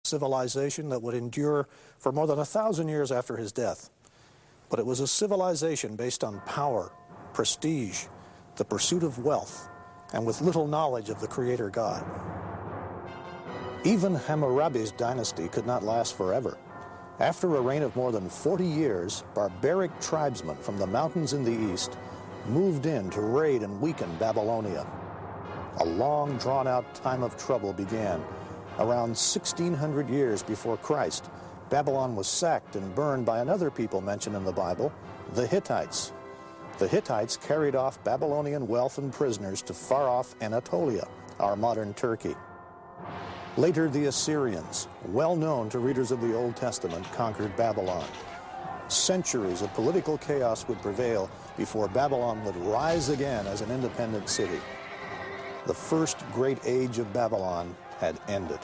civilization that would endure for more than 1,000 years after his death. But it was a civilization based on power, prestige, the pursuit of wealth, and with little knowledge of the Creator God. Even Hammurabi's dynasty could not last forever. After a reign of more than 40 years, barbaric tribesmen from the mountains in the east moved in to raid and weaken Babylonia. A long, drawn-out time of trouble began. Around 1,600 years before Christ, Babylon was sacked and burned by another people mentioned in the Bible, the Hittites. The Hittites carried off Babylonian wealth and prisoners to far-off Anatolia, our modern Turkey. Later, the Assyrians, well known to readers of the Old Testament, conquered Babylon. Centuries of political chaos would prevail before Babylon would rise again as an independent city. The first great age of Babylon had ended.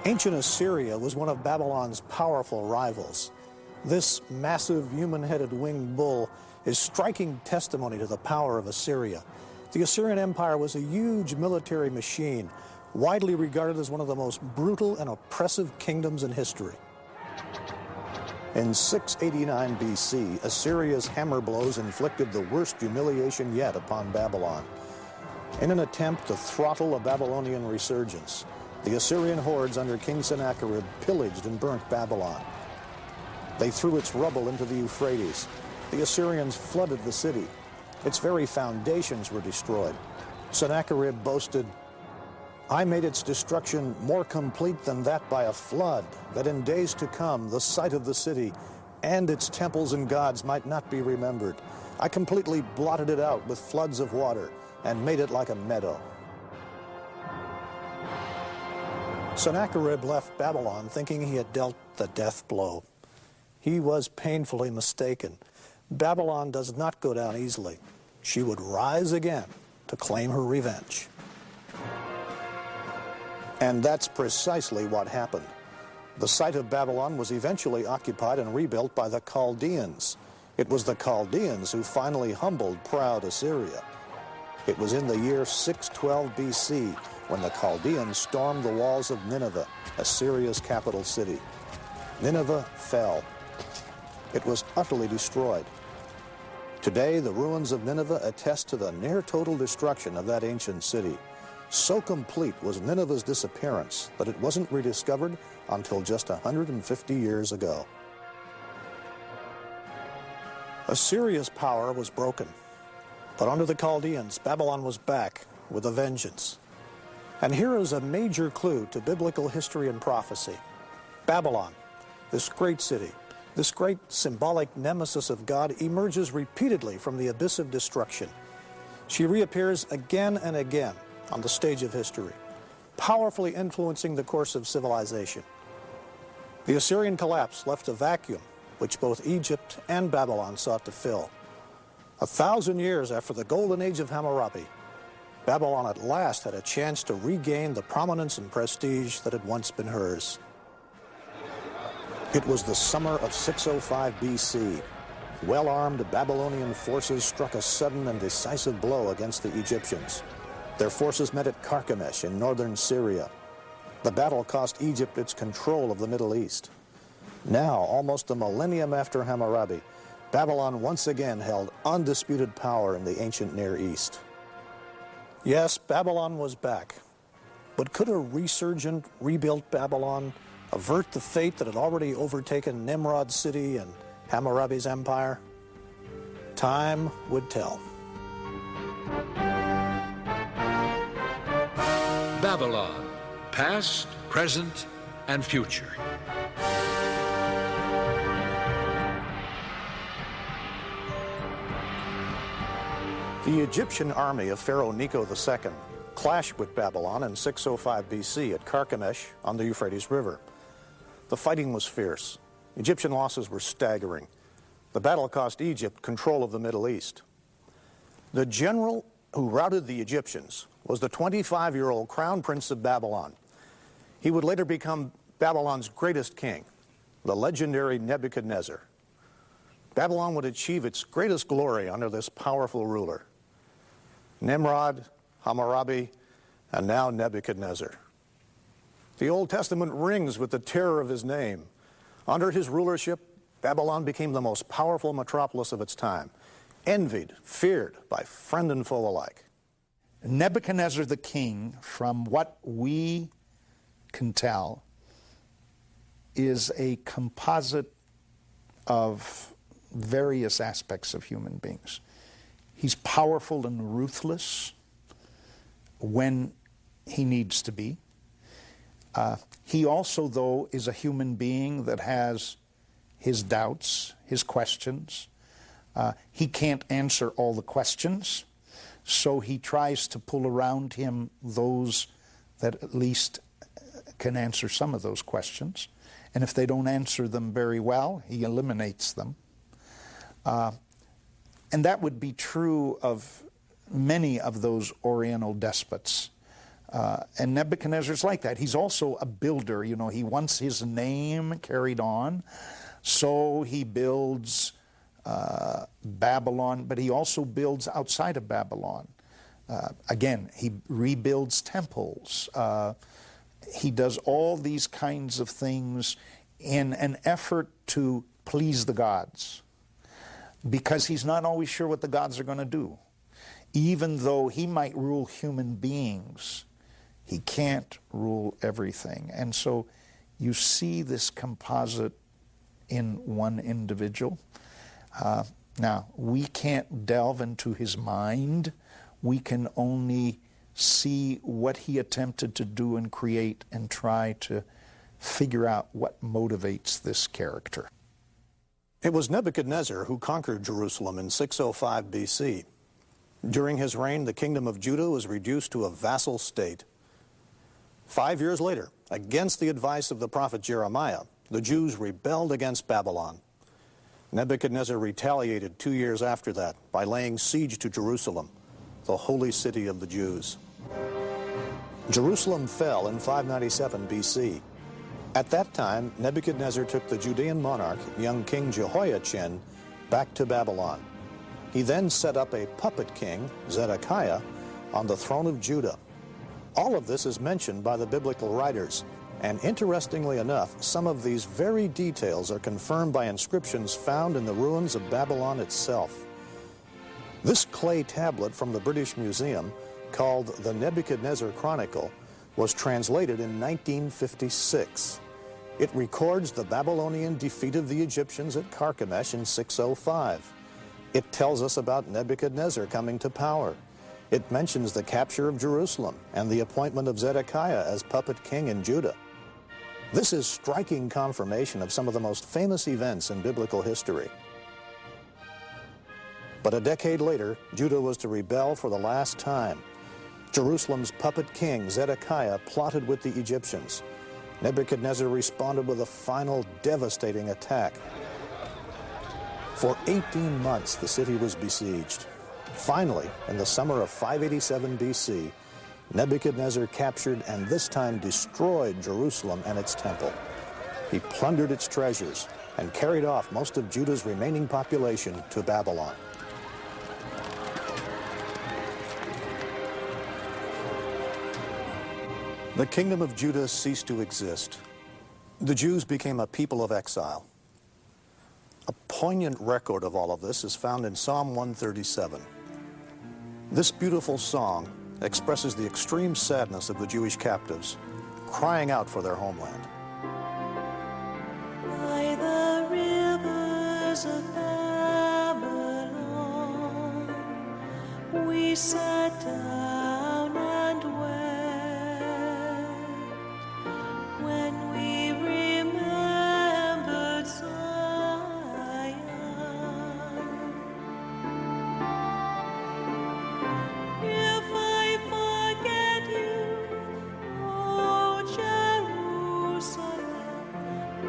Ancient Assyria was one of Babylon's powerful rivals. This massive human-headed winged bull is striking testimony to the power of Assyria. The Assyrian Empire was a huge military machine, widely regarded as one of the most brutal and oppressive kingdoms in history. In 689 BC, Assyria's hammer blows inflicted the worst humiliation yet upon Babylon. In an attempt to throttle a Babylonian resurgence, the Assyrian hordes under King Sennacherib pillaged and burnt Babylon. They threw its rubble into the Euphrates. The Assyrians flooded the city. Its very foundations were destroyed. Sennacherib boasted, "I made its destruction more complete than that by a flood, that in days to come the site of the city and its temples and gods might not be remembered. I completely blotted it out with floods of water and made it like a meadow." Sennacherib left Babylon thinking he had dealt the death blow. He was painfully mistaken. Babylon does not go down easily. She would rise again to claim her revenge. And that's precisely what happened. The site of Babylon was eventually occupied and rebuilt by the Chaldeans. It was the Chaldeans who finally humbled proud Assyria. It was in the year 612 BC when the Chaldeans stormed the walls of Nineveh, Assyria's capital city. Nineveh fell. It was utterly destroyed. Today, the ruins of Nineveh attest to the near-total destruction of that ancient city. So complete was Nineveh's disappearance that it wasn't rediscovered until just 150 years ago. Assyria's power was broken, but under the Chaldeans, Babylon was back with a vengeance. And here is a major clue to biblical history and prophecy. Babylon, this great city, this great symbolic nemesis of God, emerges repeatedly from the abyss of destruction. She reappears again and again on the stage of history, powerfully influencing the course of civilization. The Assyrian collapse left a vacuum which both Egypt and Babylon sought to fill. 1,000 years after the golden age of Hammurabi, Babylon at last had a chance to regain the prominence and prestige that had once been hers. It was the summer of 605 BC. Well-armed Babylonian forces struck a sudden and decisive blow against the Egyptians. Their forces met at Carchemish in northern Syria. The battle cost Egypt its control of the Middle East. Now, almost a millennium after Hammurabi, Babylon once again held undisputed power in the ancient Near East. Yes, Babylon was back. But could a resurgent, rebuilt Babylon avert the fate that had already overtaken Nimrod's city and Hammurabi's empire? Time would tell. Babylon, past, present, and future. The Egyptian army of Pharaoh Necho II clashed with Babylon in 605 BC at Carchemish on the Euphrates River. The fighting was fierce. Egyptian losses were staggering. The battle cost Egypt control of the Middle East. The general who routed the Egyptians was the 25-year-old crown prince of Babylon. He would later become Babylon's greatest king, the legendary Nebuchadnezzar. Babylon would achieve its greatest glory under this powerful ruler. Nimrod, Hammurabi, and now Nebuchadnezzar. The Old Testament rings with the terror of his name. Under his rulership, Babylon became the most powerful metropolis of its time, envied, feared by friend and foe alike. Nebuchadnezzar the king, from what we can tell, is a composite of various aspects of human beings. He's powerful and ruthless when he needs to be. He also, though, is a human being that has his doubts, his questions. He can't answer all the questions, so he tries to pull around him those that at least can answer some of those questions. And if they don't answer them very well, he eliminates them. And that would be true of many of those Oriental despots. And Nebuchadnezzar's like that. He's also a builder. You know, he wants his name carried on, so he builds Babylon, but he also builds outside of Babylon. Again, he rebuilds temples. He does all these kinds of things in an effort to please the gods, because he's not always sure what the gods are going to do. Even though he might rule human beings, he can't rule everything. And so you see this composite in one individual. Now, we can't delve into his mind. We can only see what he attempted to do and create and try to figure out what motivates this character. It was Nebuchadnezzar who conquered Jerusalem in 605 BC. During his reign, the kingdom of Judah was reduced to a vassal state. 5 years later, against the advice of the prophet Jeremiah, the Jews rebelled against Babylon. Nebuchadnezzar retaliated 2 years after that by laying siege to Jerusalem, the holy city of the Jews. Jerusalem fell in 597 BC. At that time, Nebuchadnezzar took the Judean monarch, young King Jehoiachin, back to Babylon. He then set up a puppet king, Zedekiah, on the throne of Judah. All of this is mentioned by the biblical writers, and interestingly enough, some of these very details are confirmed by inscriptions found in the ruins of Babylon itself. This clay tablet from the British Museum, called the Nebuchadnezzar Chronicle, was translated in 1956. It records the Babylonian defeat of the Egyptians at Carchemish in 605. It tells us about Nebuchadnezzar coming to power. It mentions the capture of Jerusalem and the appointment of Zedekiah as puppet king in Judah. This is striking confirmation of some of the most famous events in biblical history. But a decade later, Judah was to rebel for the last time. Jerusalem's puppet king, Zedekiah, plotted with the Egyptians. Nebuchadnezzar responded with a final devastating attack. For 18 months, the city was besieged. Finally, in the summer of 587 BC, Nebuchadnezzar captured and this time destroyed Jerusalem and its temple. He plundered its treasures and carried off most of Judah's remaining population to Babylon. The kingdom of Judah ceased to exist. The Jews became a people of exile. A poignant record of all of this is found in Psalm 137. This beautiful song expresses the extreme sadness of the Jewish captives, crying out for their homeland. By the rivers of Babylon, we sat down and wept when we remembered Zion. If I forget you, O Jerusalem,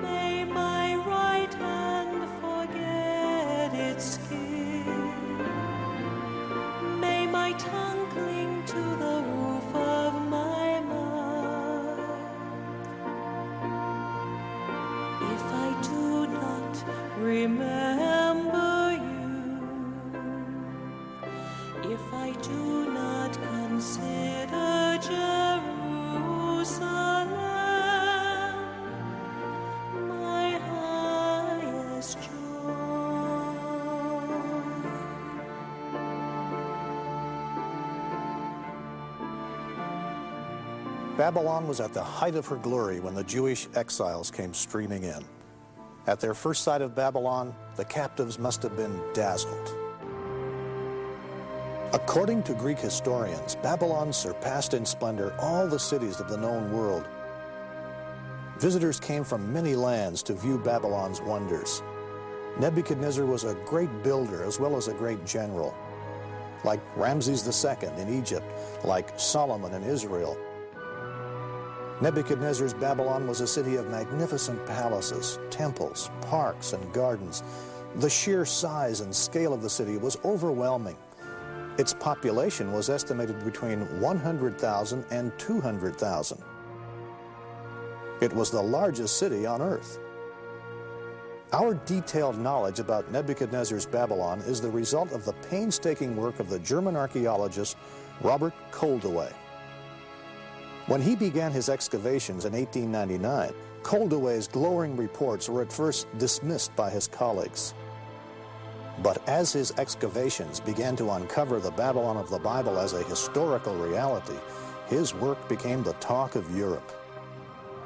may my right hand forget its skin. May my tongue cling to Babylon was at the height of her glory when the Jewish exiles came streaming in. At their first sight of Babylon, the captives must have been dazzled. According to Greek historians, Babylon surpassed in splendor all the cities of the known world. Visitors came from many lands to view Babylon's wonders. Nebuchadnezzar was a great builder as well as a great general, like Ramses II in Egypt, like Solomon in Israel. Nebuchadnezzar's Babylon was a city of magnificent palaces, temples, parks, and gardens. The sheer size and scale of the city was overwhelming. Its population was estimated between 100,000 and 200,000. It was the largest city on earth. Our detailed knowledge about Nebuchadnezzar's Babylon is the result of the painstaking work of the German archaeologist Robert Koldewey. When he began his excavations in 1899, Koldewey's glowing reports were at first dismissed by his colleagues. But as his excavations began to uncover the Babylon of the Bible as a historical reality, his work became the talk of Europe.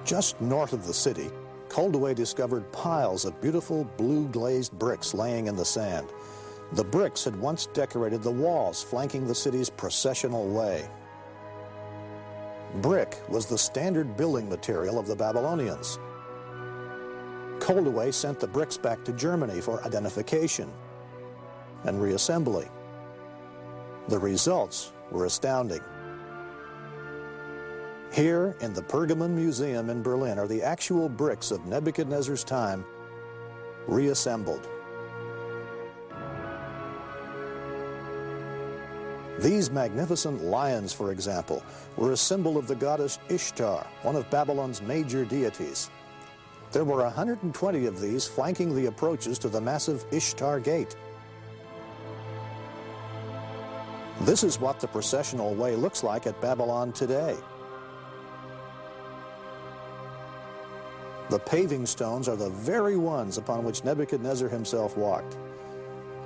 Just north of the city, Koldewey discovered piles of beautiful blue glazed bricks laying in the sand. The bricks had once decorated the walls flanking the city's processional way. Brick was the standard building material of the Babylonians. Koldewey sent the bricks back to Germany for identification and reassembly. The results were astounding. Here in the Pergamon Museum in Berlin are the actual bricks of Nebuchadnezzar's time reassembled. These magnificent lions, for example, were a symbol of the goddess Ishtar, one of Babylon's major deities. There were 120 of these flanking the approaches to the massive Ishtar Gate. This is what the processional way looks like at Babylon today. The paving stones are the very ones upon which Nebuchadnezzar himself walked.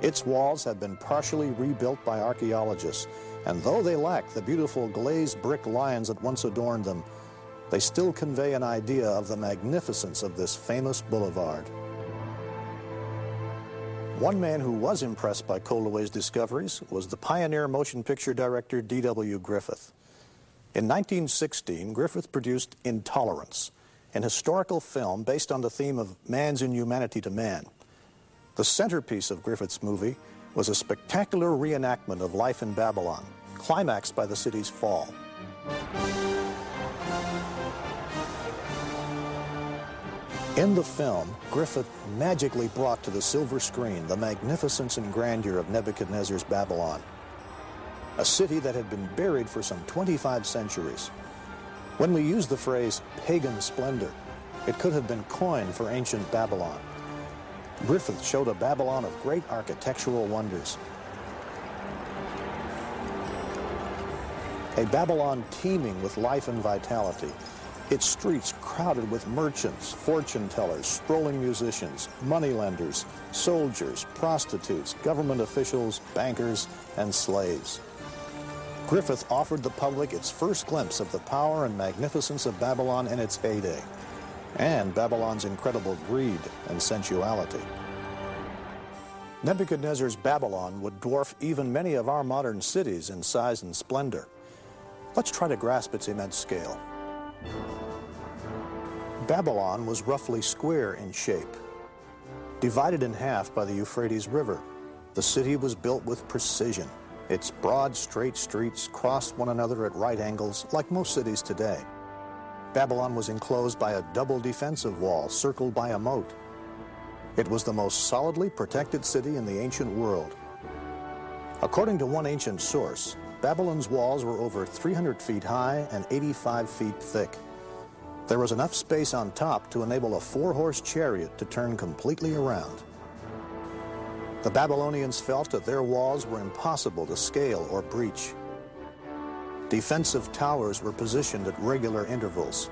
Its walls have been partially rebuilt by archaeologists, and though they lack the beautiful glazed brick lions that once adorned them, they still convey an idea of the magnificence of this famous boulevard. One man who was impressed by Koldewey's discoveries was the pioneer motion picture director D.W. Griffith. In 1916, Griffith produced Intolerance, an historical film based on the theme of man's inhumanity to man. The centerpiece of Griffith's movie was a spectacular reenactment of life in Babylon, climaxed by the city's fall. In the film, Griffith magically brought to the silver screen the magnificence and grandeur of Nebuchadnezzar's Babylon, a city that had been buried for some 25 centuries. When we use the phrase pagan splendor, it could have been coined for ancient Babylon. Griffith showed a Babylon of great architectural wonders. A Babylon teeming with life and vitality, its streets crowded with merchants, fortune tellers, strolling musicians, moneylenders, soldiers, prostitutes, government officials, bankers, and slaves. Griffith offered the public its first glimpse of the power and magnificence of Babylon in its heyday, and Babylon's incredible greed and sensuality. Nebuchadnezzar's Babylon would dwarf even many of our modern cities in size and splendor. Let's try to grasp its immense scale. Babylon was roughly square in shape. Divided in half by the Euphrates River, the city was built with precision. Its broad, straight streets crossed one another at right angles, like most cities today. Babylon was enclosed by a double defensive wall circled by a moat. It was the most solidly protected city in the ancient world. According to one ancient source, Babylon's walls were over 300 feet high and 85 feet thick. There was enough space on top to enable a 4-horse chariot to turn completely around. The Babylonians felt that their walls were impossible to scale or breach. Defensive towers were positioned at regular intervals.